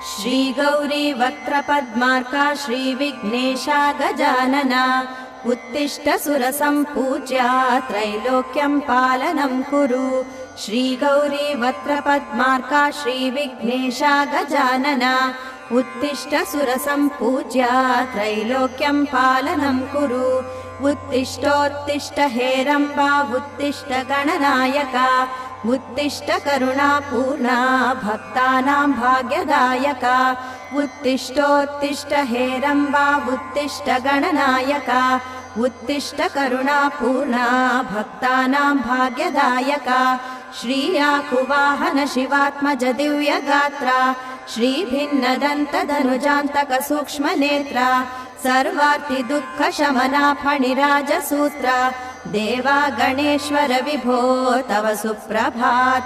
श्रीगौरी वक्त्रपद्मार्का श्रीविघ्नेशा गजानना उत्तिष्ठ सुरसम्पूज्या त्रैलोक्यं पालनं कुरु। श्रीगौरी वक्त्रपद्मार्का श्रीविघ्नेशा गजानना उत्तिष्ठ सुरसम्पूज्या त्रैलोक्यं पालनं कुरु। उत्तिष्ठोत्तिष्ठ हेरम्बा उत्तिष्ठ गणनायका उत्तिष्ठ करुणापूर्णा भक्तानां भाग्यदायका। उत्तिष्ठोत्तिष्ठ हेरम्बा उत्तिष्ठ गणनायका उत्तिष्ठ करुणापूर्णा भक्तानां भाग्यदायका। श्रीयाकुवाहन शिवात्मज दिव्यगात्रा श्रीभिन्नदन्तधनुजान्तक सूक्ष्मनेत्रा सर्वार्ति दुःखशमना फणिराजसूत्रा। देवा गणेश्वर विभो तव सुप्रभातम्।